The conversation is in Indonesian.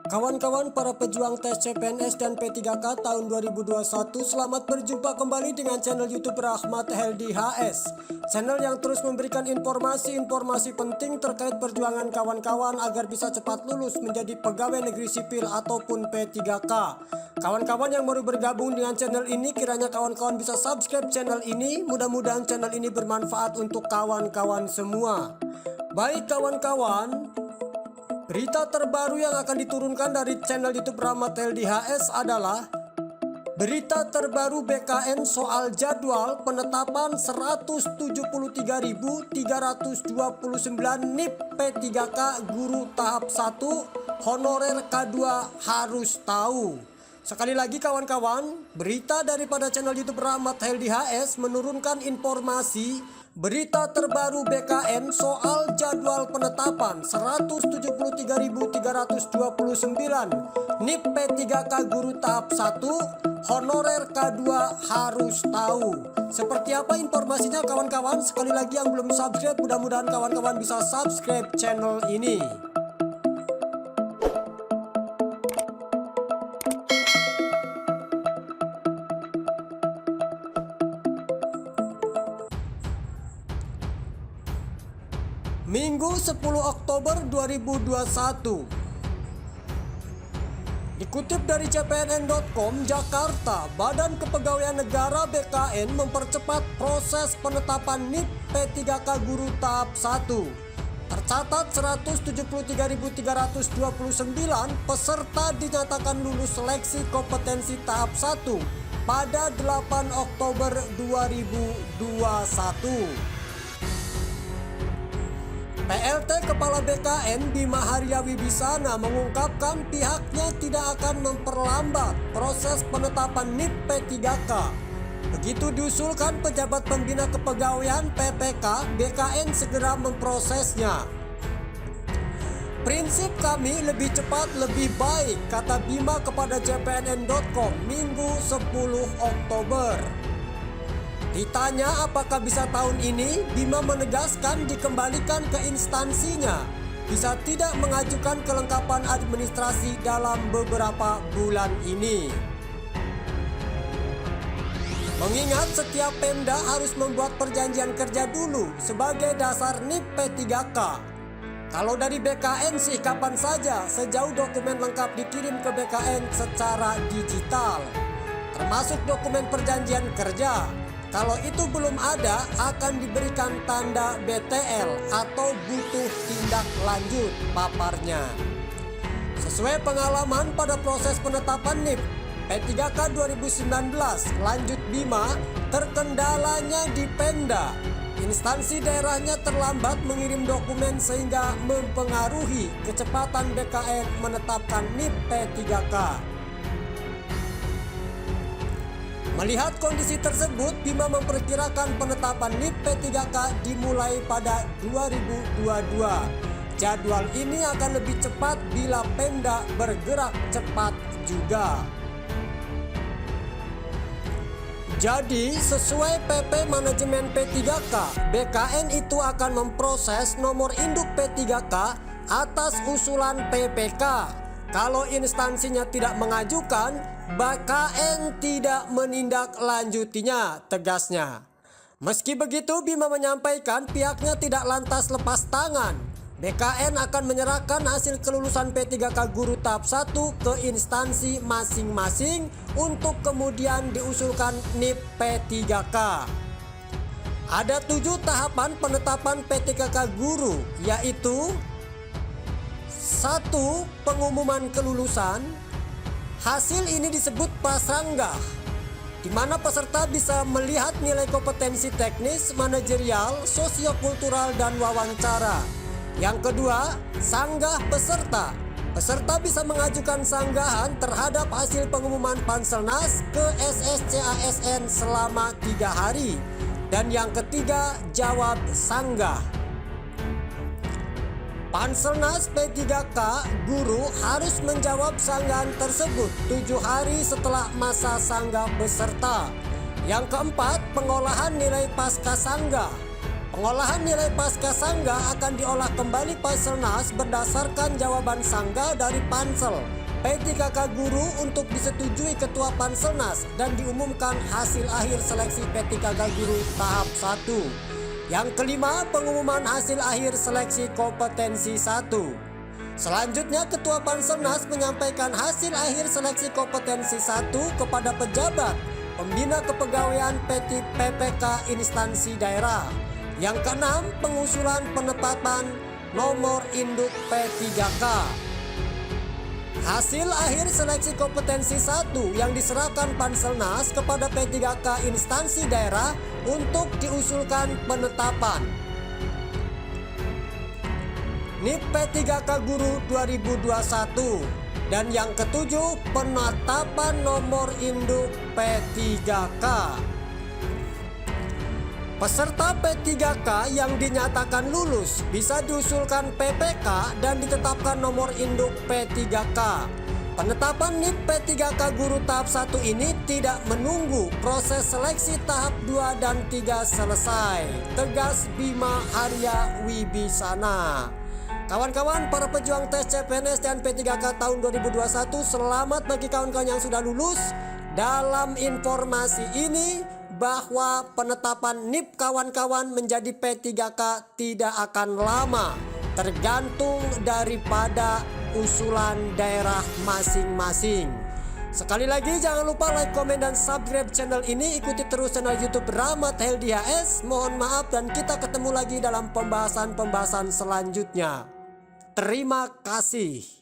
Kawan-kawan para pejuang tes CPNS dan P3K tahun 2021, selamat berjumpa kembali dengan channel YouTube Rahmat Heldi HS. Channel yang terus memberikan informasi-informasi penting terkait perjuangan kawan-kawan agar bisa cepat lulus menjadi pegawai negeri sipil ataupun P3K. Kawan-kawan yang baru bergabung dengan channel ini, kiranya kawan-kawan bisa subscribe channel ini. Mudah-mudahan channel ini bermanfaat untuk kawan-kawan semua. Baik kawan-kawan, berita terbaru yang akan diturunkan dari channel YouTube Rahmat Heldi HS adalah berita terbaru BKN soal jadwal penetapan 173.329 NIP P3K guru tahap 1 honorer K2 harus tahu. Sekali lagi kawan-kawan, berita daripada channel YouTube Rahmat Heldi HS menurunkan informasi berita terbaru BKN soal jadwal penetapan 173.329 NIP P3K guru tahap 1 honorer K2 harus tahu. Seperti apa informasinya kawan-kawan? Sekali lagi yang belum subscribe, mudah-mudahan kawan-kawan bisa subscribe channel ini. Minggu 10 Oktober 2021. Dikutip dari cpnn.com, Jakarta, Badan Kepegawaian Negara BKN mempercepat proses penetapan NIP P3K guru tahap 1. Tercatat 173.329 peserta dinyatakan lulus seleksi kompetensi tahap 1 pada 8 Oktober 2021. PLT Kepala BKN Bima Haria Wibisana mengungkapkan pihaknya tidak akan memperlambat proses penetapan NIP P3K. Begitu diusulkan pejabat pembina kepegawaian PPK, BKN segera memprosesnya. Prinsip kami lebih cepat lebih baik, kata Bima kepada cpnn.com Minggu 10 Oktober. Ditanya apakah bisa tahun ini, Bima menegaskan dikembalikan ke instansinya. Bisa tidak mengajukan kelengkapan administrasi dalam beberapa bulan ini. Mengingat setiap Pemda harus membuat perjanjian kerja dulu sebagai dasar NIP P3K. Kalau dari BKN sih kapan saja, sejauh dokumen lengkap dikirim ke BKN secara digital, termasuk dokumen perjanjian kerja. Kalau itu belum ada, akan diberikan tanda BTL atau butuh tindak lanjut, paparnya. Sesuai pengalaman pada proses penetapan NIP P3K 2019, lanjut Bima, terkendalanya di Pemda. Instansi daerahnya terlambat mengirim dokumen sehingga mempengaruhi kecepatan BKN menetapkan NIP P3K. Melihat kondisi tersebut, Bima memperkirakan penetapan NIP P3K dimulai pada 2022. Jadwal ini akan lebih cepat bila Pemda bergerak cepat juga. Jadi, sesuai PP Manajemen P3K, BKN itu akan memproses nomor induk P3K atas usulan PPK. Kalau instansinya tidak mengajukan, BKN tidak menindaklanjutinya, tegasnya. Meski begitu, Bima menyampaikan pihaknya tidak lantas lepas tangan. BKN akan menyerahkan hasil kelulusan P3K guru tahap 1 ke instansi masing-masing untuk kemudian diusulkan NIP P3K. Ada 7 tahapan penetapan P3K guru, yaitu 1. Pengumuman kelulusan. Hasil ini disebut prasranggah, di mana peserta bisa melihat nilai kompetensi teknis, manajerial, sosiokultural, dan wawancara. Yang kedua, sanggah peserta. Peserta bisa mengajukan sanggahan terhadap hasil pengumuman Panselnas ke SSCASN selama 3 hari. Dan yang ketiga, jawab sanggah. Panselnas P3K guru harus menjawab sanggahan tersebut 7 hari setelah masa sanggah peserta. Yang keempat, pengolahan nilai pasca sanggah. Pengolahan nilai pasca Sangga akan diolah kembali Panselnas berdasarkan jawaban Sangga dari Pansel P3K Guru untuk disetujui Ketua Panselnas dan diumumkan hasil akhir seleksi P3K Guru tahap 1. Yang kelima, pengumuman hasil akhir seleksi kompetensi 1. Selanjutnya, Ketua Panselnas menyampaikan hasil akhir seleksi kompetensi 1 kepada pejabat pembina kepegawaian PPK instansi daerah. Yang keenam, pengusulan penetapan nomor induk P3K. Hasil akhir seleksi kompetensi 1 yang diserahkan Panselnas kepada P3K instansi daerah untuk diusulkan penetapan. NIP P3K Guru 2021. Dan yang ketujuh, penetapan nomor induk P3K. Peserta P3K yang dinyatakan lulus bisa diusulkan PPK dan ditetapkan nomor induk P3K. Penetapan NIP P3K Guru tahap 1 ini tidak menunggu proses seleksi tahap 2 dan 3 selesai. Tegas Bima Arya Wibisana. Kawan-kawan para pejuang tes CPNS dan P3K tahun 2021, selamat bagi kawan-kawan yang sudah lulus. Dalam informasi ini bahwa penetapan NIP kawan-kawan menjadi P3K tidak akan lama, tergantung daripada usulan daerah masing-masing. Sekali lagi jangan lupa like, komen, dan subscribe channel ini. Ikuti terus channel YouTube Rahmat Heldi HS. Mohon maaf dan kita ketemu lagi dalam pembahasan-pembahasan selanjutnya. Terima kasih.